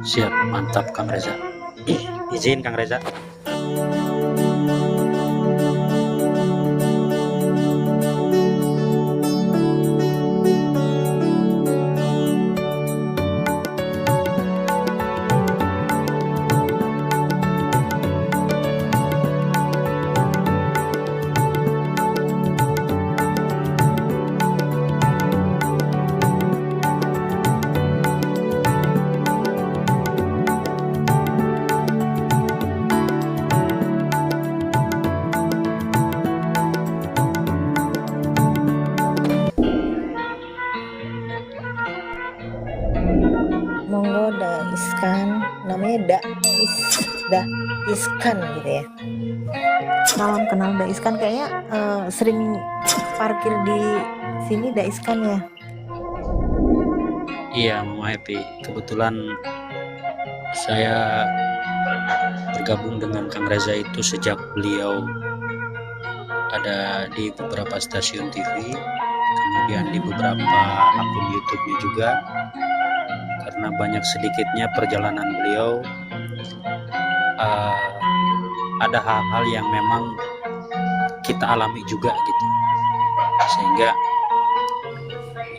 Siap, mantap Kang Reza. Izin Kang Reza. Monggo Daiskan, namanya Daiskan gitu ya. Salam kenal Daiskan, kayaknya sering parkir di sini Daiskan ya. Iya Mama Happy, kebetulan saya bergabung dengan Kang Reza itu sejak beliau ada di beberapa stasiun TV, kemudian di beberapa akun YouTube-nya juga. Karena banyak sedikitnya perjalanan beliau, ada hal-hal yang memang kita alami juga gitu, sehingga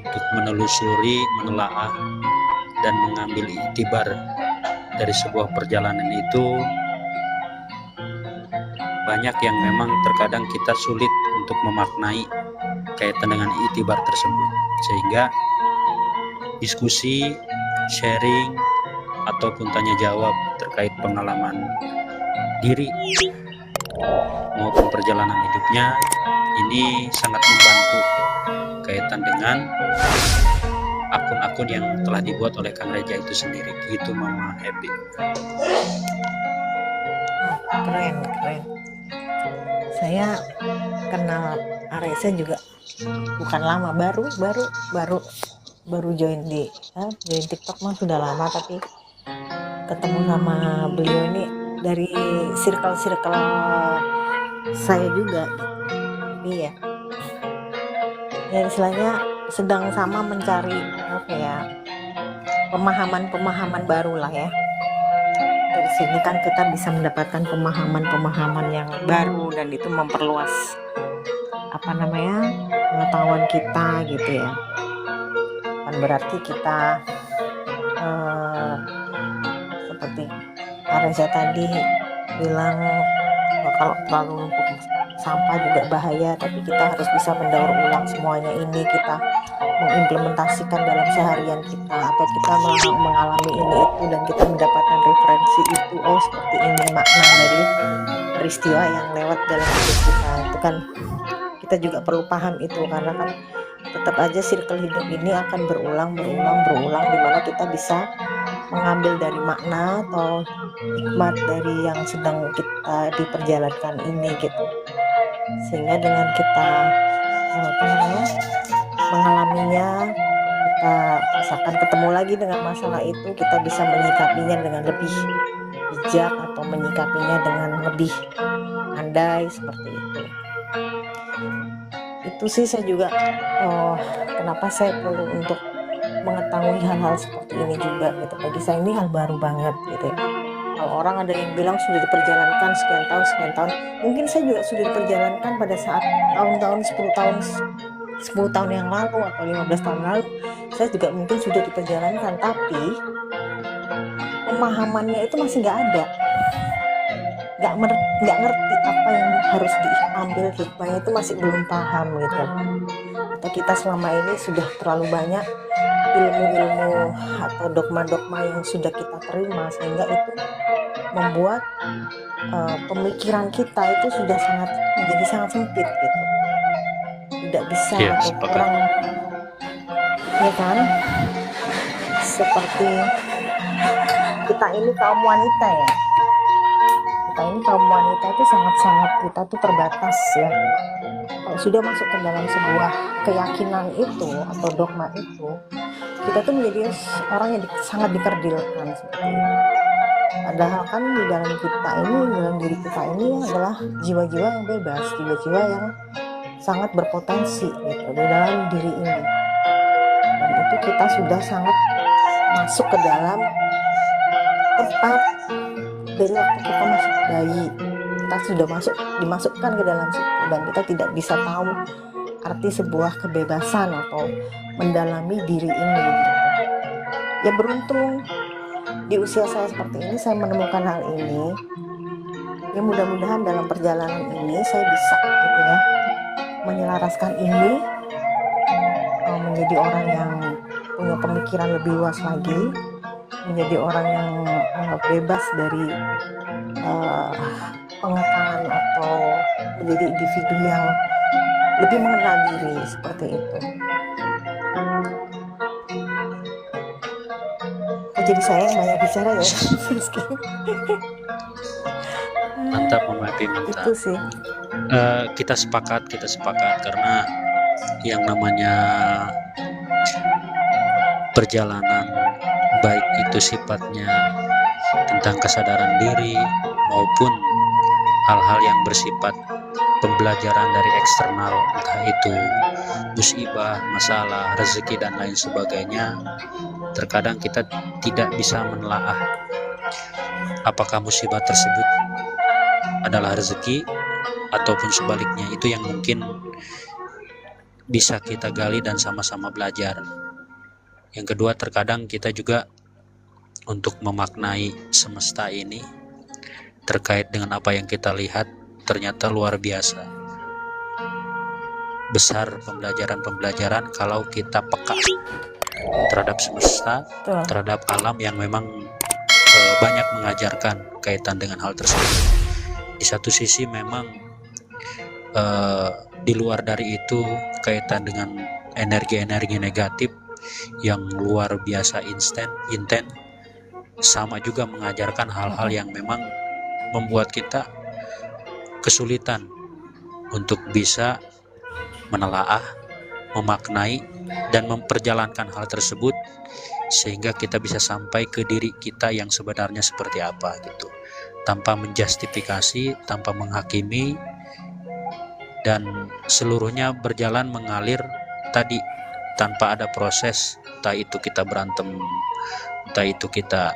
untuk menelusuri, menelaah dan mengambil iktibar dari sebuah perjalanan itu banyak yang memang terkadang kita sulit untuk memaknai kaitan dengan iktibar tersebut, sehingga diskusi, sharing ataupun tanya jawab terkait pengalaman diri maupun perjalanan hidupnya ini sangat membantu kaitan dengan akun-akun yang telah dibuat oleh Kang Reza itu sendiri. Gitu Mama Happy. Keren. Saya kenal Aresa juga bukan lama, baru join join TikTok mah sudah lama, tapi ketemu sama beliau ini dari circle saya juga gitu. Tapi ya istilahnya sedang sama mencari pemahaman baru lah ya. Dari sini kan kita bisa mendapatkan pemahaman yang baru, dan itu memperluas pengetahuan kita gitu ya. Kan berarti kita seperti Areza tadi bilang, kalau terlalu numpuk sampah juga bahaya, tapi kita harus bisa mendaur ulang semuanya ini, kita mengimplementasikan dalam seharian kita, atau kita mengalami ini itu dan kita mendapatkan referensi itu, oh seperti ini makna dari peristiwa yang lewat dalam hidup kita. Itu kan kita juga perlu paham itu, karena kan tetap aja circle hidup ini akan berulang di mana kita bisa mengambil dari makna atau hikmat dari yang sedang kita diperjalankan ini gitu. Sehingga dengan kita mengalaminya, kita misalkan ketemu lagi dengan masalah itu, kita bisa menyikapinya dengan lebih bijak atau menyikapinya dengan lebih pandai, seperti itu. Itu sih saya juga kenapa saya perlu untuk mengetahui hal-hal seperti ini juga gitu. Bagi saya ini hal baru banget gitu ya. Kalau orang ada yang bilang sudah diperjalankan sekian tahun, mungkin saya juga sudah diperjalankan pada saat tahun-tahun 10 tahun yang lalu atau 15 tahun lalu, saya juga mungkin sudah diperjalankan, tapi pemahamannya itu masih nggak ada, nggak ngerti apa yang harus diambil hikmahnya, itu masih belum paham gitu. Atau kita selama ini sudah terlalu banyak ilmu-ilmu atau dogma-dogma yang sudah kita terima, sehingga itu membuat pemikiran kita itu sudah menjadi sangat sempit gitu, tidak bisa atau kurang, ya kan? Seperti kita ini kaum wanita ya, itu sangat kita tuh terbatas ya. Kalau sudah masuk ke dalam sebuah keyakinan itu atau dogma itu, kita tuh menjadi orang yang sangat dikerdilkan seperti itu. Padahal kan di dalam diri kita ini adalah jiwa-jiwa yang bebas, jiwa-jiwa yang sangat berpotensi gitu di dalam diri ini, dan itu kita sudah sangat masuk ke dalam tempat dari waktu kita masih bayi, kita sudah dimasukkan ke dalam situ, dan kita tidak bisa tahu arti sebuah kebebasan atau mendalami diri ini gitu. Ya beruntung di usia saya seperti ini saya menemukan hal ini. Ya mudah-mudahan dalam perjalanan ini saya bisa gitu ya menyelaraskan ini, menjadi orang yang punya pemikiran lebih luas lagi, menjadi orang yang bebas dari pengekangan atau menjadi individu yang lebih mengenal diri seperti itu. Jadi saya yang banyak bicara ya. Mantap Mama Happy, mantap. Itu sih. Kita sepakat karena yang namanya perjalanan, baik itu sifatnya tentang kesadaran diri maupun hal-hal yang bersifat pembelajaran dari eksternal, entah itu musibah, masalah, rezeki dan lain sebagainya, terkadang kita tidak bisa menelaah apakah musibah tersebut adalah rezeki ataupun sebaliknya. Itu yang mungkin bisa kita gali dan sama-sama belajar. Yang kedua, terkadang kita juga untuk memaknai semesta ini terkait dengan apa yang kita lihat ternyata luar biasa besar pembelajaran kalau kita peka terhadap semesta, terhadap alam yang memang banyak mengajarkan kaitan dengan hal tersebut. Di satu sisi memang di luar dari itu kaitan dengan energi-energi negatif yang luar biasa intens, sama juga mengajarkan hal-hal yang memang membuat kita kesulitan untuk bisa menelaah, memaknai dan memperjalankan hal tersebut sehingga kita bisa sampai ke diri kita yang sebenarnya seperti apa gitu, tanpa menjustifikasi, tanpa menghakimi, dan seluruhnya berjalan mengalir tadi tanpa ada proses, entah itu kita berantem, entah itu kita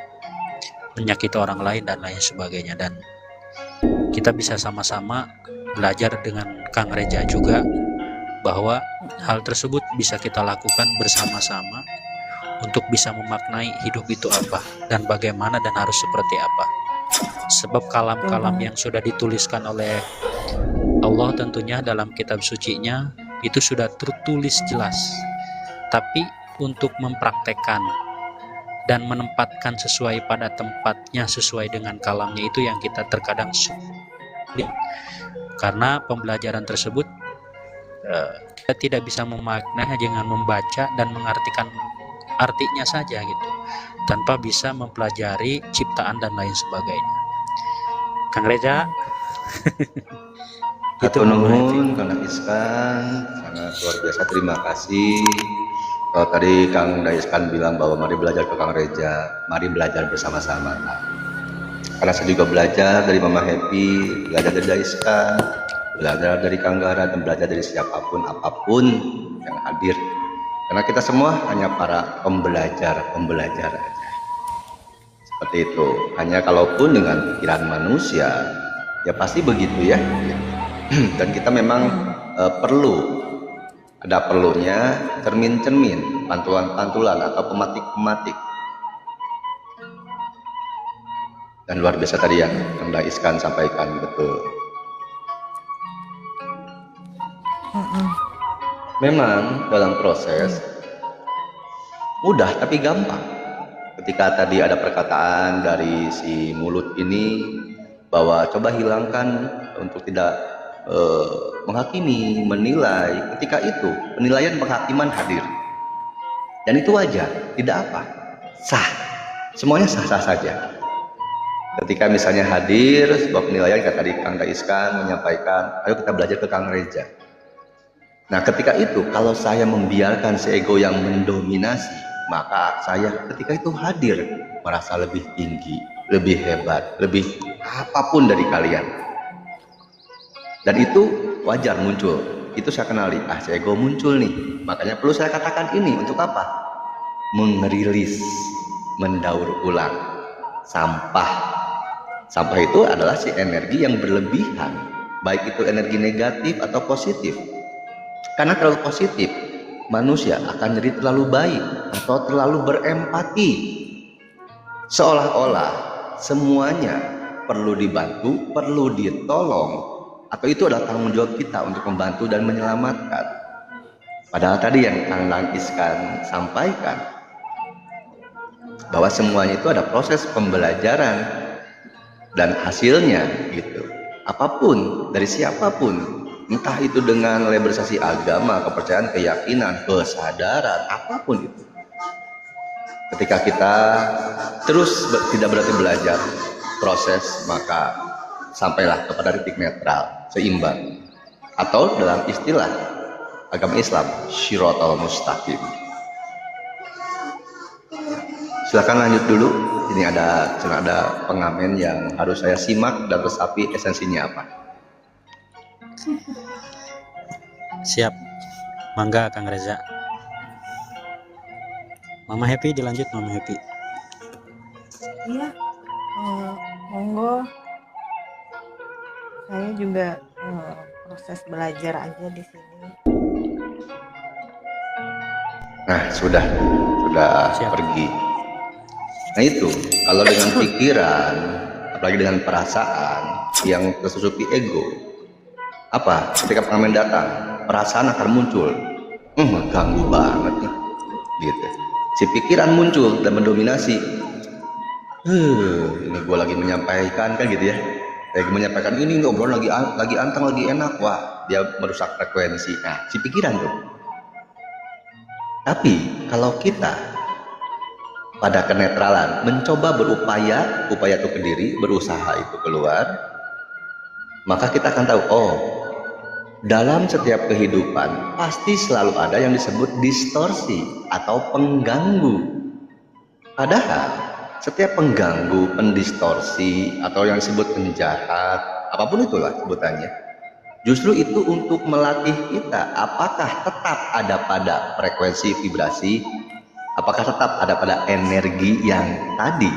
menyakiti orang lain dan lain sebagainya. Dan kita bisa sama-sama belajar dengan Kang Reja juga bahwa hal tersebut bisa kita lakukan bersama-sama untuk bisa memaknai hidup itu apa dan bagaimana dan harus seperti apa. Sebab kalam-kalam yang sudah dituliskan oleh Allah tentunya dalam kitab sucinya itu sudah tertulis jelas, tapi untuk mempraktekkan dan menempatkan sesuai pada tempatnya, sesuai dengan kalamnya, itu yang kita terkadang sulit. Karena pembelajaran tersebut kita tidak bisa memaknai dengan membaca dan mengartikan artinya saja gitu, tanpa bisa mempelajari ciptaan dan lain sebagainya. Kang Reza itu nuhun Kang Daiskan, sangat luar biasa, terima kasih. Kalau tadi Kang Daiskan bilang bahwa mari belajar ke Kang Reza, mari belajar bersama-sama. Nah, karena saya juga belajar dari Mama Happy, belajar dari Daiskan, belajar dari Kang Gara, dan belajar dari siapapun apapun yang hadir. Karena kita semua hanya para pembelajar aja. Seperti itu. Hanya kalaupun dengan pikiran manusia, ya pasti begitu ya. Dan kita memang ada perlunya cermin-cermin, pantulan-pantulan atau pematik-pematik. Dan luar biasa tadi yang Kang Daiskan sampaikan, betul. Memang dalam proses mudah tapi gampang. Ketika tadi ada perkataan dari si mulut ini bahwa coba hilangkan untuk tidak menghakimi, menilai. Ketika itu penilaian penghakiman hadir, dan itu wajar, tidak apa, sah, semuanya sah-sah saja. Ketika misalnya hadir sebuah penilaian, kayak tadi Kang Daiskan menyampaikan, ayo kita belajar ke Kang Reza. Nah ketika itu kalau saya membiarkan si ego yang mendominasi, maka saya ketika itu hadir merasa lebih tinggi, lebih hebat, lebih apapun dari kalian. Dan itu wajar muncul. Itu saya kenali, si ego muncul nih. Makanya perlu saya katakan ini untuk apa? merilis, mendaur ulang sampah. Sampah itu adalah si energi yang berlebihan, baik itu energi negatif atau positif. Karena terlalu positif, manusia akan jadi terlalu baik atau terlalu berempati. Seolah-olah semuanya perlu dibantu, perlu ditolong, atau itu adalah tanggung jawab kita untuk membantu dan menyelamatkan. Padahal tadi yang Kang Iskan sampaikan, bahwa semuanya itu ada proses pembelajaran dan hasilnya gitu. Apapun dari siapapun, entah itu dengan labelisasi agama, kepercayaan, keyakinan, kesadaran, apapun itu. Ketika kita terus tidak berarti belajar proses, maka sampailah kepada titik netral, seimbang, atau dalam istilah agama Islam, Shiratal Mustaqim. Silakan lanjut dulu. Ini ada pengamen yang harus saya simak dan resapi esensinya apa. Siap. Mangga Kang Reza. Mama Happy dilanjut, Mama Happy. Iya, monggo. Saya juga proses belajar aja di sini. Nah, sudah Siap. pergi. Nah itu, kalau dengan pikiran, apalagi dengan perasaan yang tersusupi ego, apa? Ketika pengamen datang, perasaan akan muncul, ganggu banget nih, gitu. Si pikiran muncul dan mendominasi. Ini gue lagi menyampaikan kan gitu ya, lagi menyampaikan ini ngobrol lagi anteng, lagi enak, wah dia merusak frekuensi. Nah, si pikiran tuh. Tapi kalau kita pada kenetralan, mencoba upaya itu ke diri, berusaha itu keluar, maka kita akan tahu, oh, dalam setiap kehidupan pasti selalu ada yang disebut distorsi atau pengganggu. Padahal setiap pengganggu, pendistorsi, atau yang disebut penjahat, apapun itulah sebutannya, justru itu untuk melatih kita apakah tetap ada pada frekuensi vibrasi, apakah tetap ada pada energi yang tadi.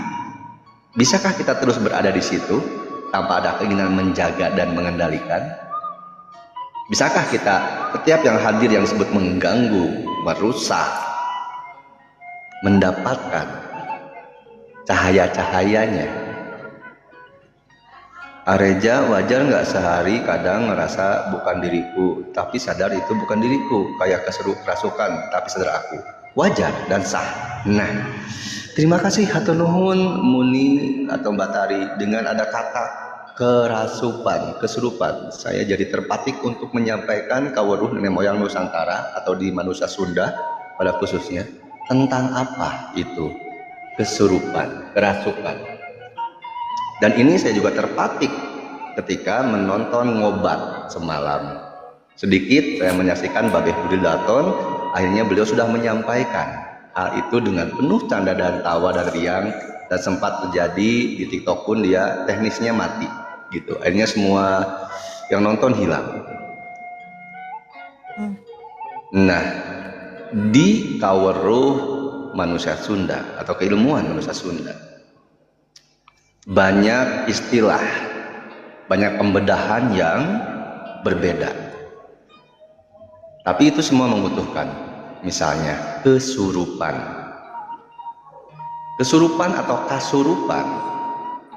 Bisakah kita terus berada di situ tanpa ada keinginan menjaga dan mengendalikan? Bisakah kita setiap yang hadir yang disebut mengganggu, merusak, mendapatkan cahaya-cahayanya? Areja, wajar nggak sehari kadang ngerasa bukan diriku, tapi sadar itu bukan diriku, kayak kerasukan, tapi sadar aku. Wajar dan sah. Nah, terima kasih hatur nuhun Muni atau Mbak Tari. Dengan ada kata kerasupan, kesurupan, saya jadi terpatik untuk menyampaikan kaweruh nenek moyang Nusantara atau di manusia Sunda pada khususnya tentang apa itu kesurupan, kerasukan. Dan ini saya juga terpatik ketika menonton Ngobat semalam. Sedikit saya menyaksikan Babeh Budi Daton. Akhirnya beliau sudah menyampaikan hal itu dengan penuh canda dan tawa dan riang, dan sempat terjadi di TikTok pun dia teknisnya mati gitu. Akhirnya semua yang nonton hilang. Nah, di kaweruh manusia Sunda atau keilmuan manusia Sunda, banyak istilah, banyak pembedahan yang berbeda. Tapi itu semua membutuhkan, misalnya kesurupan. Kesurupan atau kasurupan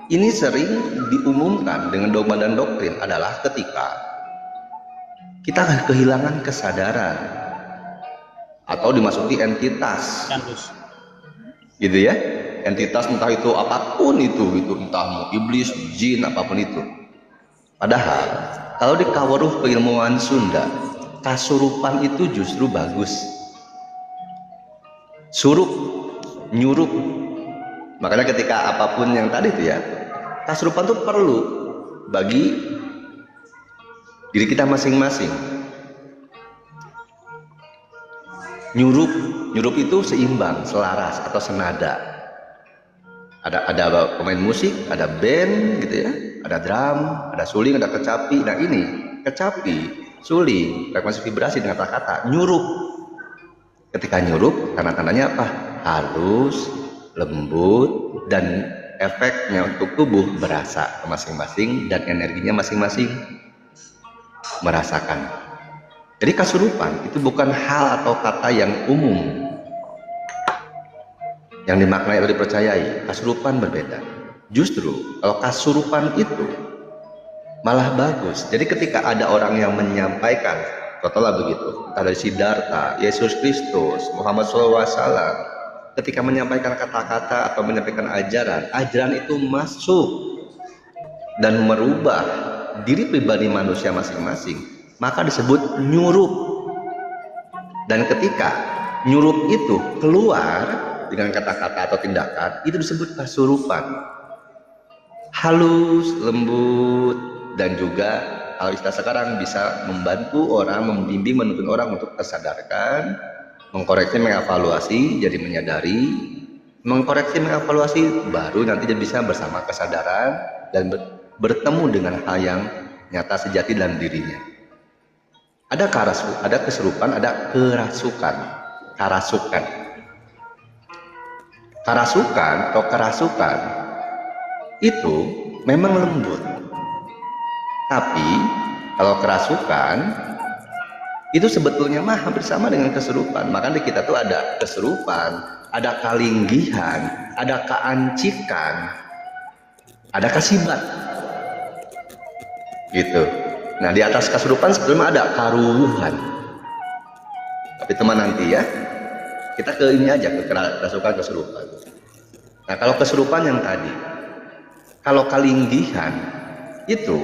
ini sering diumumkan dengan dogma dan doktrin adalah ketika kita kehilangan kesadaran atau dimasuki entitas, gitu ya, entitas entah itu apapun itu entah mau iblis, jin, apapun itu. Padahal kalau di kaweruh keilmuan Sunda, kasurupan itu justru bagus. Surup, nyurup. Makanya ketika apapun yang tadi itu ya, kasurupan itu perlu bagi diri kita masing-masing. Nyurup itu seimbang, selaras atau senada. Ada pemain musik, ada band gitu ya, ada drum, ada suling, ada kecapi. Nah ini kecapi, suling, frekuensi vibrasi dengan kata-kata nyurup. Ketika nyurup, tanda-tandanya apa? halus, lembut, dan efeknya untuk tubuh berasa masing-masing dan energinya masing-masing merasakan. Jadi kasurupan itu bukan hal atau kata yang umum yang dimaknai atau dipercayai. Kasurupan berbeda. Justru kalau kasurupan itu malah bagus. Jadi ketika ada orang yang menyampaikan, contohnya begitu, ada Siddhartha, Yesus Kristus, Muhammad SAW, ketika menyampaikan kata-kata atau menyampaikan ajaran itu masuk dan merubah diri pribadi manusia masing-masing, maka disebut nyurup. Dan ketika nyurup itu keluar dengan kata-kata atau tindakan, itu disebut kasurupan. Halus, lembut, dan juga kalau istilah sekarang bisa membantu orang, membimbing, menuntun orang untuk tersadarkan, mengkoreksi, mengevaluasi, jadi menyadari, mengkoreksi, mengevaluasi, baru nanti dia bisa bersama kesadaran dan bertemu dengan hal yang nyata sejati dalam dirinya. Ada kesurupan, ada kerasukan. Kerasukan atau kerasukan itu memang lembut. Tapi kalau kerasukan itu sebetulnya mah hampir sama dengan kesurupan. Makanya kita tuh ada kesurupan, ada kalinggihan, ada keancikan, ada kasibat. Gitu. Nah, di atas kesurupan sebetulnya ada karuruhan. Tapi teman nanti ya. Kita ke ini aja, ke kerasukan, kesurupan. Nah, kalau kesurupan yang tadi, kalau kalinggihan itu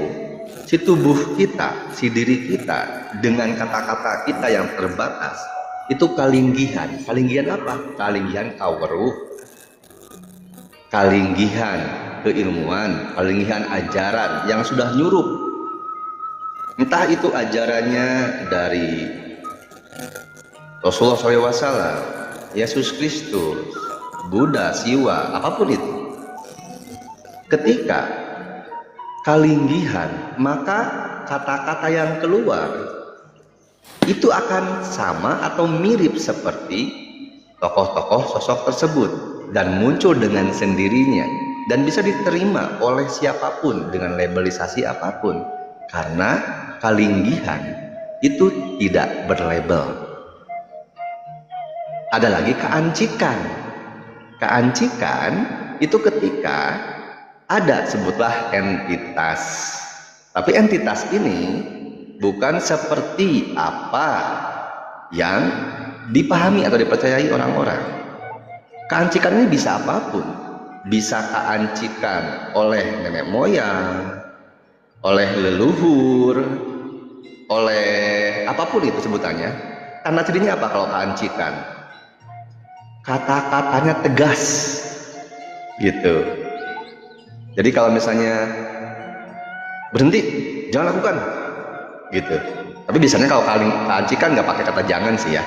si tubuh kita, si diri kita dengan kata-kata kita yang terbatas, itu kalinggihan. Kalinggihan apa? Kalinggihan kaweruh, kalinggihan keilmuan, kalinggihan ajaran yang sudah nyurup. Entah itu ajarannya dari Rasulullah SAW, Yesus Kristus, Buddha, Siwa, apapun itu. Ketika kalinggihan, maka kata-kata yang keluar itu akan sama atau mirip seperti tokoh-tokoh sosok tersebut dan muncul dengan sendirinya dan bisa diterima oleh siapapun dengan labelisasi apapun, karena kalinggihan itu tidak berlabel. Ada lagi keancikan. Keancikan itu ketika ada, sebutlah entitas. Tapi entitas ini bukan seperti apa yang dipahami atau dipercayai orang-orang. Keancikan ini bisa apapun. Bisa keancikan oleh nenek moyang, oleh leluhur, oleh apapun itu sebutannya. Tanda cirinya apa kalau keancikan? Kata-katanya tegas gitu. Jadi kalau misalnya berhenti, jangan lakukan gitu. Tapi biasanya kalau keancikan nggak pakai kata jangan sih ya.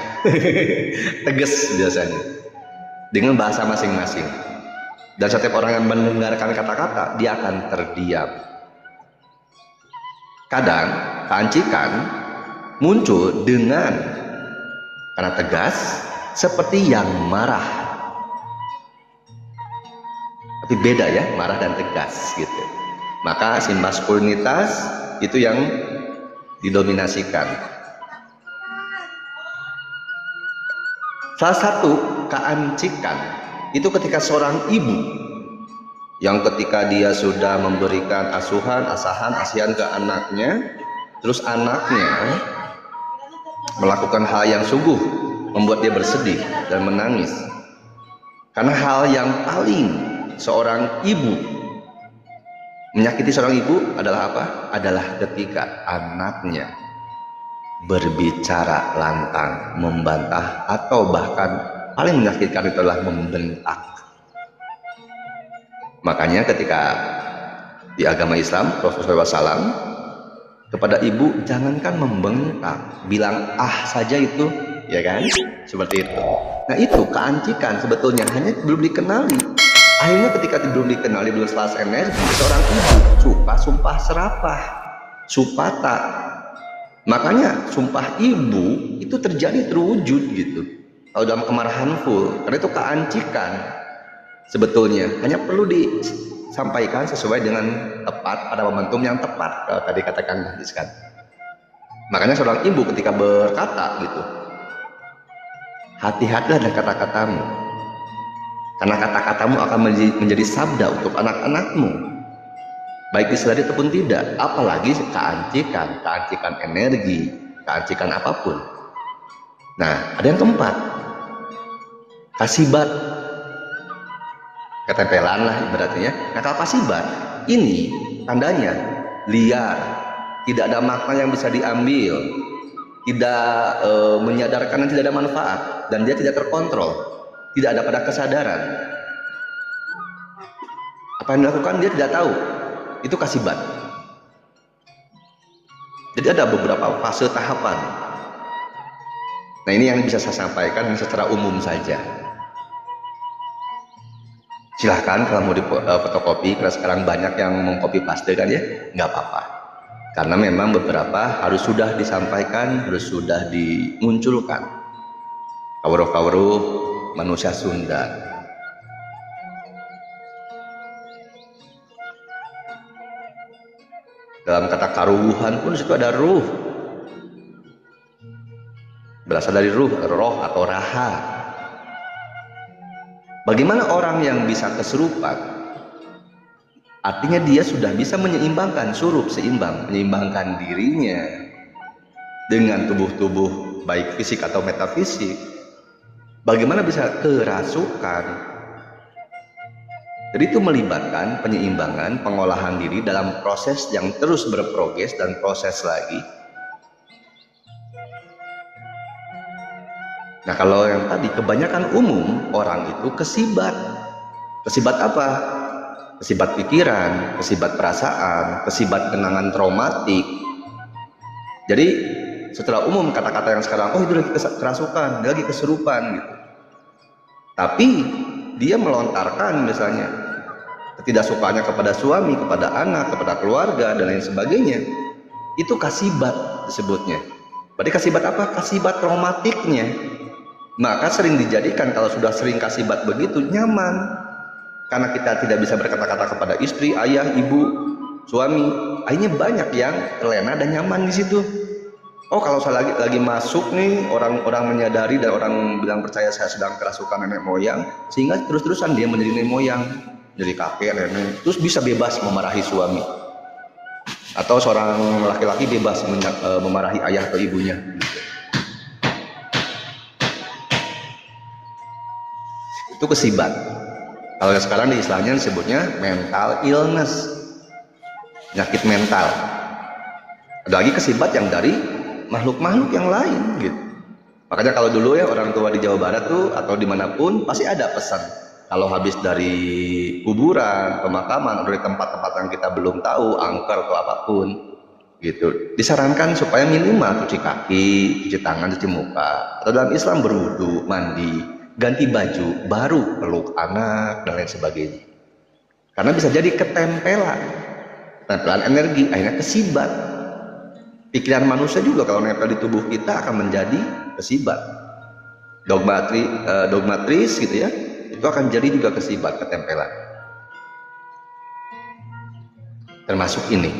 Tegas biasanya dengan bahasa masing-masing. Dan setiap orang yang mendengarkan kata-kata, dia akan terdiam. Kadang keancikan muncul dengan karena tegas, seperti yang marah. Tapi beda ya, marah dan tegas gitu. Maka si maskulinitas itu yang didominasikan. Salah satu keancikan itu ketika seorang ibu yang ketika dia sudah memberikan asihan ke anaknya, terus anaknya melakukan hal yang sungguh membuat dia bersedih dan menangis. Karena hal yang paling seorang ibu menyakiti seorang ibu adalah apa? Adalah ketika anaknya berbicara lantang, membantah, atau bahkan paling menyakitkan itu adalah membentak. Makanya ketika di agama Islam, Rasulullah SAW kepada ibu jangankan membentak, bilang ah saja itu, ya kan? Seperti itu. Nah itu keancikan sebetulnya, hanya belum dikenali. Akhirnya ketika belum dikenali, belum selesai energi, seorang ibu suka sumpah serapah, supata. Makanya sumpah ibu itu terjadi terwujud gitu. Kalau dalam kemarahan full, karena itu keancikan sebetulnya, hanya perlu disampaikan sesuai dengan tepat pada momentum yang tepat, kalau tadi katakan hadis kan. Makanya seorang ibu ketika berkata gitu, hati-hatilah dengan kata-katamu, karena kata-katamu akan menjadi sabda untuk anak-anakmu, baik disadari ataupun tidak. Apalagi keancikan energi, keancikan apapun. Nah, ada yang keempat, kasibat, ketempelan lah ibaratnya. Nah, kalau kasibat ini tandanya liar, tidak ada makna yang bisa diambil, tidak menyadarkan dan tidak ada manfaat, dan dia tidak terkontrol, tidak ada pada kesadaran. Apa yang dilakukan dia tidak tahu. Itu kasibat. Jadi ada beberapa fase tahapan. Nah, ini yang bisa saya sampaikan secara umum saja. Silahkan kalau mau di fotokopi, karena sekarang banyak yang mengcopy paste kan ya, nggak apa-apa. Karena memang beberapa harus sudah disampaikan, harus sudah dimunculkan. Kawruh-kawruh manusia Sunda. Dalam kata karuhan pun situ ada ruh. Berasal dari ruh, roh atau raha. Bagaimana orang yang bisa kesurupan? Artinya dia sudah bisa menyeimbangkan, surup seimbang, menyeimbangkan dirinya dengan tubuh-tubuh baik fisik atau metafisik. Bagaimana bisa kerasukan? Jadi itu melibatkan penyeimbangan, pengolahan diri dalam proses yang terus berprogres dan proses lagi. Nah, kalau yang tadi kebanyakan umum orang itu kesibat. Kesibat apa? Kesibat pikiran, kesibat perasaan, kesibat kenangan traumatik. Jadi setelah umum kata-kata yang sekarang, oh itu lagi kerasukan, dia lagi kesurupan gitu. Tapi dia melontarkan misalnya ketidaksukaannya kepada suami, kepada anak, kepada keluarga dan lain sebagainya. Itu kasibat disebutnya. Berarti kasibat apa? Kasibat traumatiknya. Maka sering dijadikan kalau sudah sering kasibat begitu nyaman, karena kita tidak bisa berkata-kata kepada istri, ayah, ibu, suami. Akhirnya banyak yang terlena dan nyaman di situ. Oh, kalau saya lagi masuk nih, orang-orang menyadari dan orang bilang percaya saya sedang kerasukan nenek moyang, sehingga terus-terusan dia menjadi nenek moyang, jadi kakek, nenek, terus bisa bebas memarahi suami. Atau seorang laki-laki bebas memarahi ayah atau ibunya. Itu kesibat. Kalau sekarang di istilahnya disebutnya mental illness, penyakit mental. Ada lagi kesibat yang dari makhluk-makhluk yang lain gitu. Makanya kalau dulu ya orang tua di Jawa Barat tuh atau dimanapun pasti ada pesan. Kalau habis dari kuburan, pemakaman, atau dari tempat-tempat yang kita belum tahu, angker atau apapun gitu, disarankan supaya minimal cuci kaki, cuci tangan, cuci muka. Atau dalam Islam berwudu, mandi, ganti baju, baru peluk anak dan lain sebagainya. Karena bisa jadi ketempelan energi, akhirnya kesibat. Pikiran manusia juga kalau nempel di tubuh kita akan menjadi kesibat. Dogmatris gitu ya, itu akan jadi juga kesibat, ketempelan. Termasuk ini,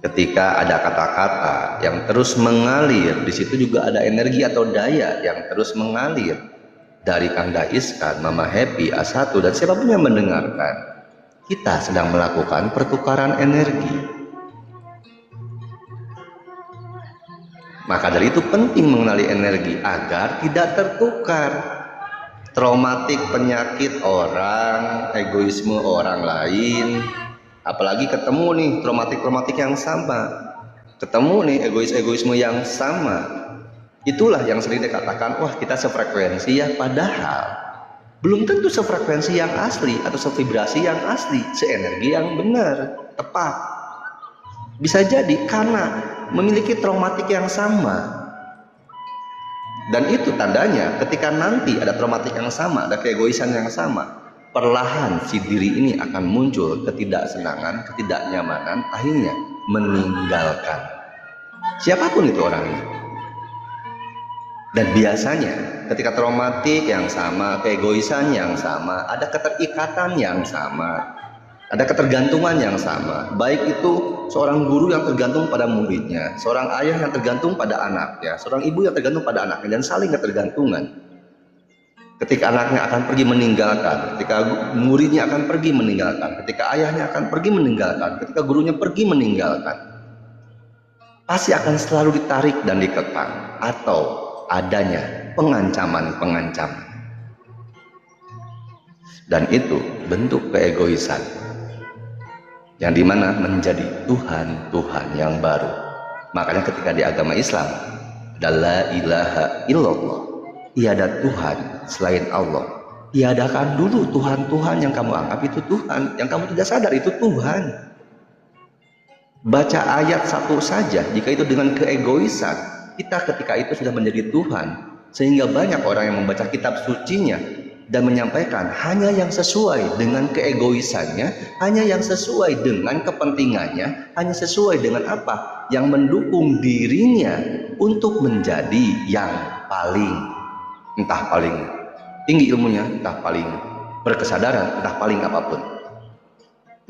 ketika ada kata-kata yang terus mengalir, di situ juga ada energi atau daya yang terus mengalir dari Kang Daiskan, Mama Happy, A1 dan siapapun yang mendengarkan. Kita sedang melakukan pertukaran energi. Maka dari itu penting mengenali energi agar tidak tertukar. Traumatik penyakit orang, egoisme orang lain, apalagi ketemu nih traumatik yang sama, ketemu nih egoisme yang sama. Itulah yang sering dikatakan, wah kita sefrekuensi ya, padahal belum tentu sefrekuensi yang asli atau sevibrasi yang asli, seenergi yang benar, tepat. Bisa jadi karena memiliki traumatik yang sama. Dan itu tandanya ketika nanti ada traumatik yang sama, ada keegoisan yang sama, perlahan si diri ini akan muncul ketidaksenangan, ketidaknyamanan, akhirnya meninggalkan siapapun itu orangnya. Dan biasanya ketika traumatik yang sama, keegoisan yang sama, ada keterikatan yang sama, ada ketergantungan yang sama. Baik itu seorang guru yang tergantung pada muridnya, seorang ayah yang tergantung pada anaknya, seorang ibu yang tergantung pada anaknya, dan saling ketergantungan. Ketika anaknya akan pergi meninggalkan, ketika muridnya akan pergi meninggalkan, ketika ayahnya akan pergi meninggalkan, ketika gurunya pergi meninggalkan, pasti akan selalu ditarik dan dikekang, atau adanya pengancaman-pengancaman. Dan itu bentuk keegoisan, yang dimana menjadi Tuhan-Tuhan yang baru. Makanya ketika di agama Islam, la ilaha illallah, tiada Tuhan selain Allah. Tiadakan dulu Tuhan-Tuhan yang kamu anggap itu Tuhan, yang kamu tidak sadar itu Tuhan. Baca ayat satu saja, jika itu dengan keegoisan, kita ketika itu sudah menjadi Tuhan. Sehingga banyak orang yang membaca kitab sucinya dan menyampaikan hanya yang sesuai dengan keegoisannya, hanya yang sesuai dengan kepentingannya, hanya sesuai dengan apa yang mendukung dirinya untuk menjadi yang paling, entah paling tinggi ilmunya, entah paling berkesadaran, entah paling apapun.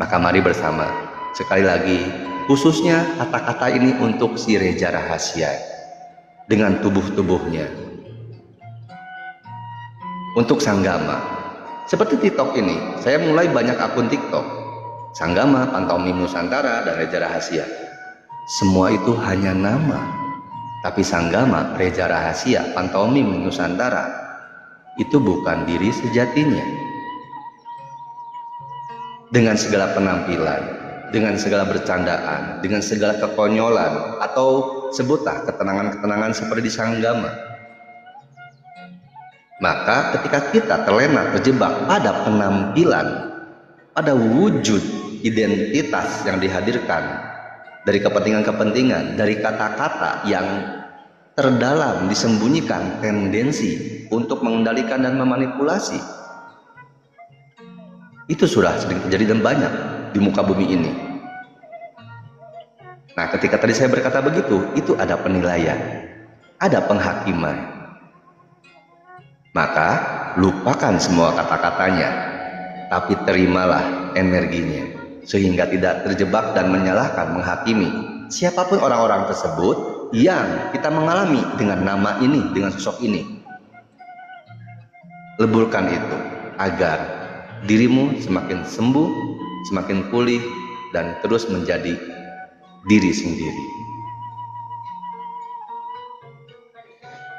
Maka mari bersama, sekali lagi, khususnya kata-kata ini untuk si Reja Rahasia dengan tubuh-tubuhnya, untuk Sanggama. Seperti TikTok ini, saya mulai banyak akun TikTok, Sanggama, Pantomim Nusantara, dan Reja Rahasia. Semua itu hanya nama, tapi Sanggama, Reja Rahasia, Pantomim Nusantara itu bukan diri sejatinya. Dengan segala penampilan, dengan segala bercandaan, dengan segala kekonyolan, atau sebutlah ketenangan-ketenangan seperti di Sanggama, maka ketika kita terlena terjebak pada penampilan, pada wujud identitas yang dihadirkan dari kepentingan-kepentingan, dari kata-kata yang terdalam disembunyikan tendensi untuk mengendalikan dan memanipulasi, itu sudah sering terjadi dan banyak di muka bumi ini. Nah, ketika tadi saya berkata begitu, itu ada penilaian, ada penghakiman. Maka lupakan semua kata-katanya, tapi terimalah energinya, sehingga tidak terjebak dan menyalahkan, menghakimi siapapun orang-orang tersebut yang kita mengalami dengan nama ini, dengan sosok ini. Leburkan itu agar dirimu semakin sembuh, semakin pulih, dan terus menjadi diri sendiri.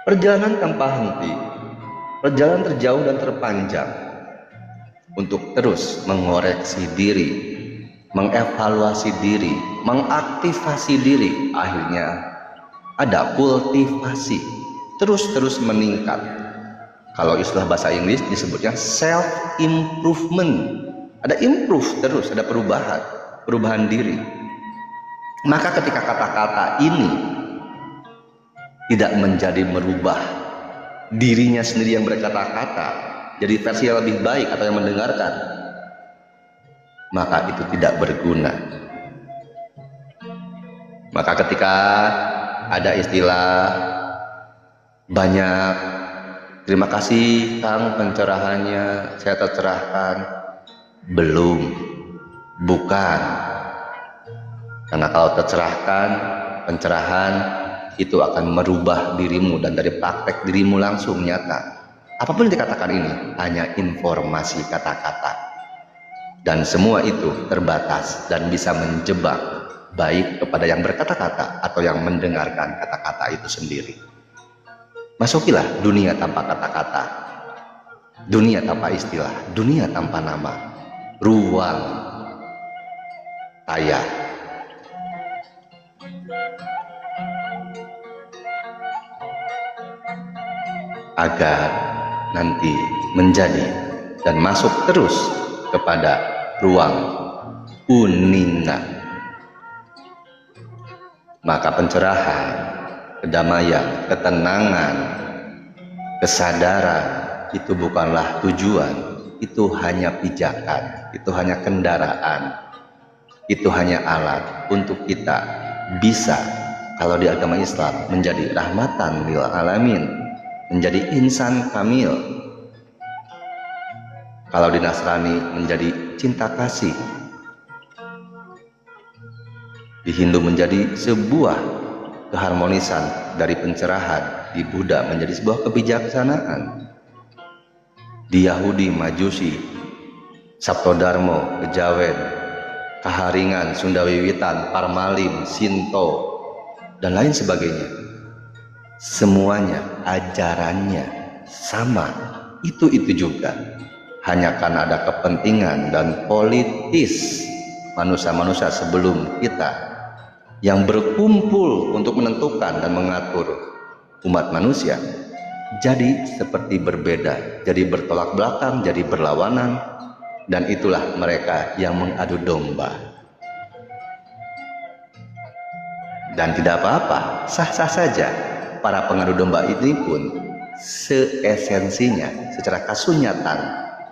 Perjalanan tanpa henti, perjalanan terjauh dan terpanjang untuk terus mengoreksi diri, mengevaluasi diri, mengaktifasi diri. Akhirnya ada kultivasi, terus meningkat. Kalau istilah bahasa Inggris disebutnya self improvement. Ada improve terus, ada perubahan diri. Maka ketika kata-kata ini tidak menjadi merubah dirinya sendiri yang berkata-kata jadi versi yang lebih baik atau yang mendengarkan, maka itu tidak berguna. Maka ketika ada istilah banyak, terima kasih Kang pencerahannya, saya tercerahkan. Belum, bukan. Karena kalau tercerahkan, pencerahan itu akan merubah dirimu dan dari praktek dirimu langsung nyata. Apapun yang dikatakan ini hanya informasi kata-kata, dan semua itu terbatas dan bisa menjebak baik kepada yang berkata-kata atau yang mendengarkan kata-kata itu sendiri. Masukilah dunia tanpa kata-kata, dunia tanpa istilah, dunia tanpa nama, ruang saya. Agar nanti menjadi dan masuk terus kepada ruang unina. Maka pencerahan, kedamaian, ketenangan, kesadaran itu bukanlah tujuan, itu hanya pijakan, itu hanya kendaraan, itu hanya alat untuk kita bisa, kalau di agama Islam, menjadi rahmatan lil alamin, menjadi insan kamil. Kalau di Nasrani menjadi cinta kasih. Di Hindu menjadi sebuah keharmonisan dari pencerahan. Di Buddha menjadi sebuah kebijaksanaan. Di Yahudi, Majusi, Sabtodarmo, Kejawen, Kaharingan, Sunda Wiwitan, Parmalim, Sinto, dan lain sebagainya. Semuanya ajarannya sama, itu juga. Hanya karena ada kepentingan dan politis manusia-manusia sebelum kita yang berkumpul untuk menentukan dan mengatur umat manusia jadi seperti berbeda, jadi bertolak belakang, jadi berlawanan, dan itulah mereka yang mengadu domba. Dan tidak apa-apa, sah-sah saja. Para pengadu domba ini pun seesensinya, secara kasunyatan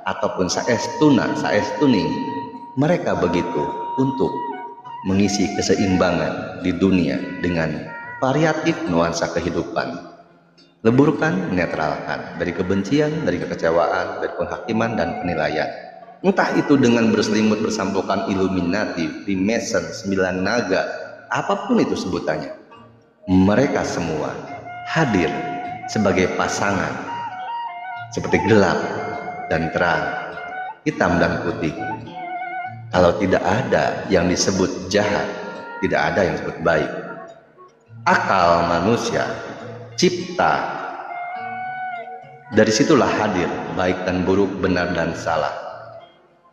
ataupun saestuning, mereka begitu untuk mengisi keseimbangan di dunia dengan variatif nuansa kehidupan. Leburkan, menetralkan dari kebencian, dari kekecewaan, dari penghakiman dan penilaian. Entah itu dengan berselimut bersampukan Illuminati, Freemason, 9 naga, apapun itu sebutannya. Mereka semua hadir sebagai pasangan seperti gelap dan terang, hitam dan putih. Kalau tidak ada yang disebut jahat, tidak ada yang disebut baik. Akal manusia, cipta, dari situlah hadir baik dan buruk, benar dan salah.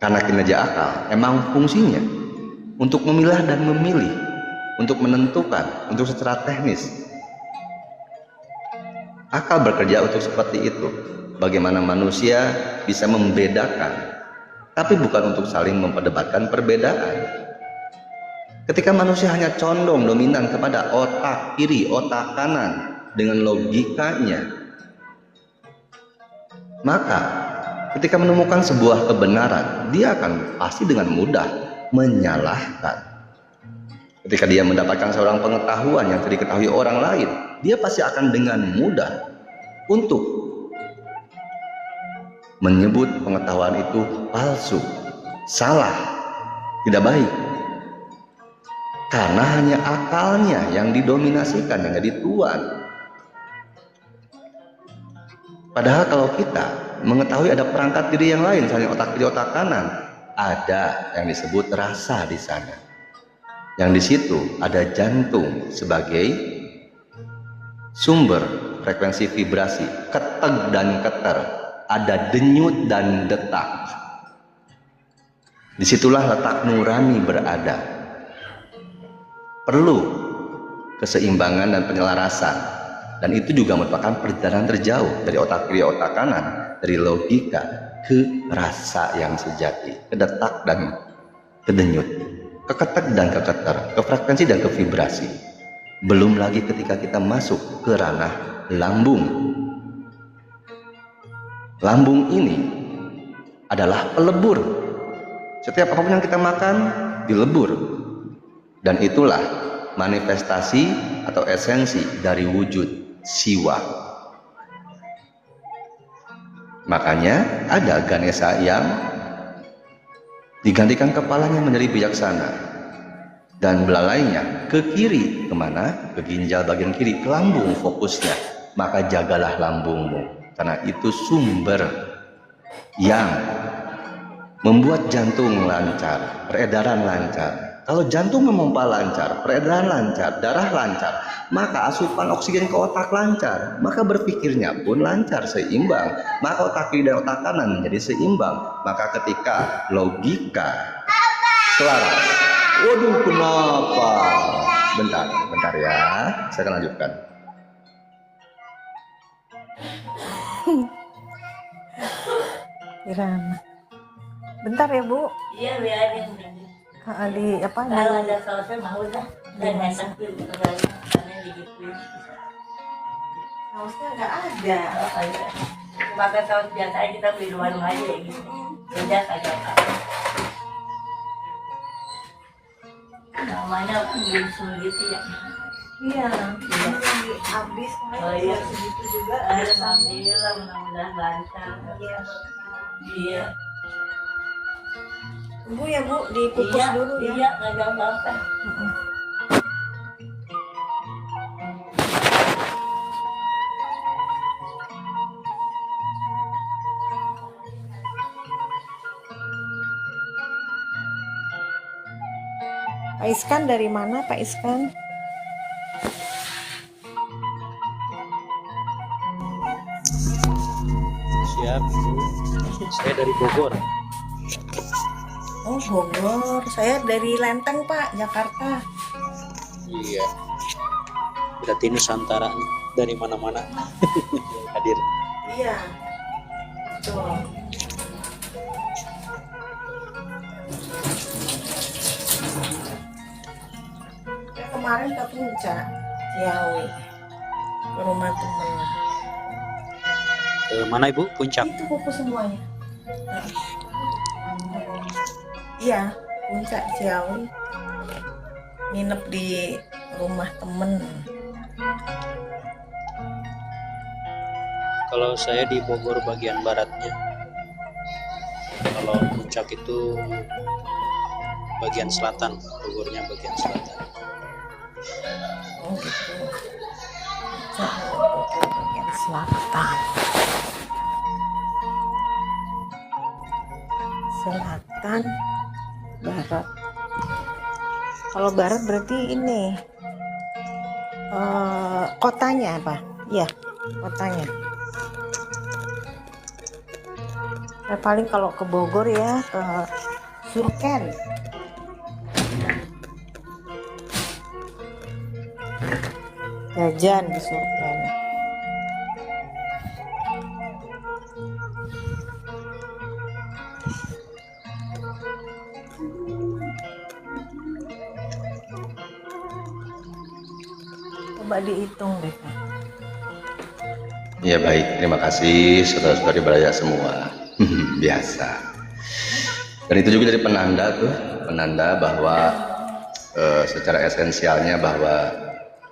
Karena kinerja akal emang fungsinya untuk memilah dan memilih, untuk menentukan, untuk secara teknis. Akal bekerja untuk seperti itu. Bagaimana manusia bisa membedakan, tapi bukan untuk saling memperdebatkan perbedaan. Ketika manusia hanya condong dominan kepada otak kiri, otak kanan dengan logikanya, maka ketika menemukan sebuah kebenaran, dia akan pasti dengan mudah menyalahkan. Ketika dia mendapatkan seorang pengetahuan yang tidak diketahui orang lain, dia pasti akan dengan mudah untuk menyebut pengetahuan itu palsu, salah, tidak baik. Karena hanya akalnya yang didominasikan, yang jadi tuan. Padahal kalau kita mengetahui ada perangkat diri yang lain, misalnya otak kiri, otak kanan, ada yang disebut rasa di sana. Yang di situ ada jantung sebagai sumber frekuensi vibrasi, keteg dan keter, ada denyut dan detak. Disitulah letak nurani berada. Perlu keseimbangan dan penyelarasan, dan itu juga merupakan perjalanan terjauh dari otak kiri otak kanan, dari logika ke rasa yang sejati, ke detak dan ke denyut, ke ketek dan ke keter, ke frekuensi dan ke vibrasi. Belum lagi ketika kita masuk ke ranah lambung. Lambung ini adalah pelebur. Setiap apapun yang kita makan dilebur, dan itulah manifestasi atau esensi dari wujud siwa. Makanya ada Ganesha yang digantikan kepalanya menjadi bijaksana, dan belalainya ke kiri. Kemana? Ke ginjal bagian kiri, ke lambung fokusnya. Maka jagalah lambungmu, karena itu sumber yang membuat jantung lancar, peredaran lancar. Kalau jantung memompa lancar, peredaran lancar, darah lancar, maka asupan oksigen ke otak lancar, maka berpikirnya pun lancar, seimbang. Maka otak kiri dan otak kanan menjadi seimbang. Maka ketika logika selaras. Waduh, kenapa? Bentar ya, saya akan lanjutkan. Irama. Bentar ya Bu. Iya, biarin. Di apa? Kalau ada sausnya mau dah. Dan enak tuh karena digituin. Sausnya nggak ada. Makan saus biasa aja, kita beli di warung aja ya gitu. Beda kagak apa. Namanya bisul gitu ya. Iya, lagi habis Oh, iya. segitu juga. Alhamdulillah, mudah-mudahan lancar. Iya. Iya. Bu ya Bu, dikukus Iya, dulu ya. iya, nggak apa-apa. Mm-mm. Pak Iskan dari mana Pak Iskan? Siap, Ibu. Saya dari Bogor. Oh Bogor, saya dari Lenteng Pak, Jakarta. Iya. Berarti Nusantara nih, dari mana-mana hadir. Iya, betul. Saya kemarin ke Puncak, Ciawi, ke rumah temen. Ke mana Ibu? Puncak. Itu kuku semuanya. Iya, Puncak Ciawi. Nginep di rumah temen. Kalau saya di Bogor bagian baratnya. Kalau Puncak itu bagian selatan, Bogornya bagian selatan. Oh gitu. Puncak Bogor bagian selatan. Selatan, barat. Kalau barat berarti ini kotanya apa? Iya, kotanya. Saya paling kalau ke Bogor ya ke Surken. Jajan di Surken. Coba dihitung deh Kak. Ya baik, terima kasih saudara-saudari beraya semua. Biasa. Dan itu juga dari penanda bahwa secara esensialnya bahwa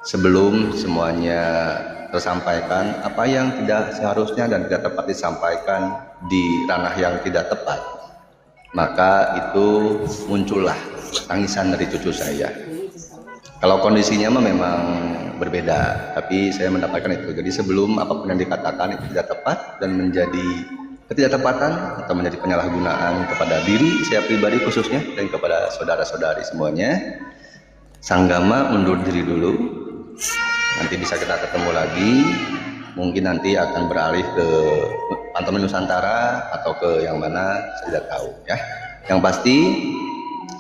sebelum semuanya tersampaikan, apa yang tidak seharusnya dan tidak tepat disampaikan di ranah yang tidak tepat, maka itu muncullah tangisan dari cucu saya. Kalau kondisinya memang berbeda, tapi saya mendapatkan itu. Jadi sebelum apapun yang dikatakan itu tidak tepat dan menjadi ketidaktepatan atau menjadi penyalahgunaan kepada diri saya pribadi khususnya dan kepada saudara-saudari semuanya, Sanggama undur diri dulu. Nanti bisa kita ketemu lagi. Mungkin nanti akan beralih ke Pantomim Nusantara atau ke yang mana saya tidak tahu ya. Yang pasti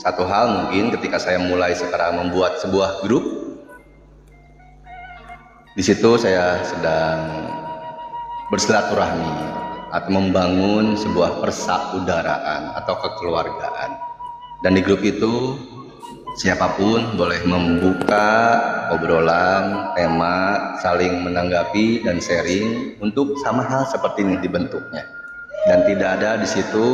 satu hal, mungkin ketika saya mulai sekarang membuat sebuah grup, di situ saya sedang bersilaturahmi atau membangun sebuah persaudaraan atau kekeluargaan. Dan di grup itu siapapun boleh membuka obrolan, tema, saling menanggapi dan sharing untuk sama hal seperti ini dibentuknya. Dan tidak ada di situ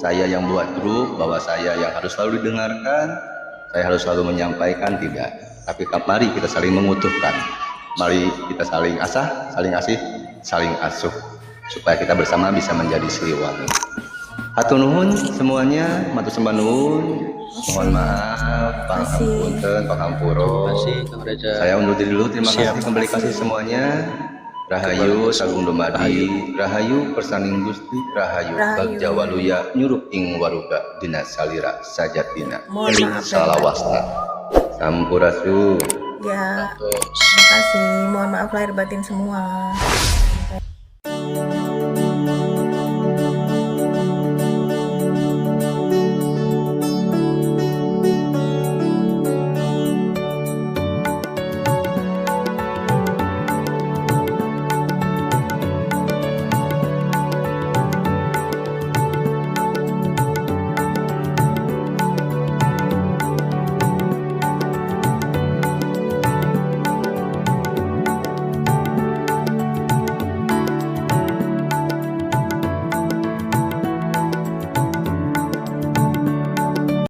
saya yang buat grup bahwa saya yang harus selalu didengarkan, saya harus selalu menyampaikan, tidak. Tapi mari kita saling mengutuhkan, mari kita saling asah, saling asih, saling asuh, supaya kita bersama bisa menjadi Siliwangi. Hatur nuhun semuanya, matur sembah nuhun. Mohon maaf, pangapunten, pangampura. Terima kasih Kang Reza. Saya undur diri dulu. Terima Siap. kasih, kembali kasih semuanya. Rahayu Sagung Dumadi, Rahayu Persaning Gusti, Rahayu Bagja Waluya, Nyurup ing waruga dina salira sajatina. Mohon maaf, Salawasna. Sampurasun. Ya, terima kasih. Mohon maaf lahir batin semua.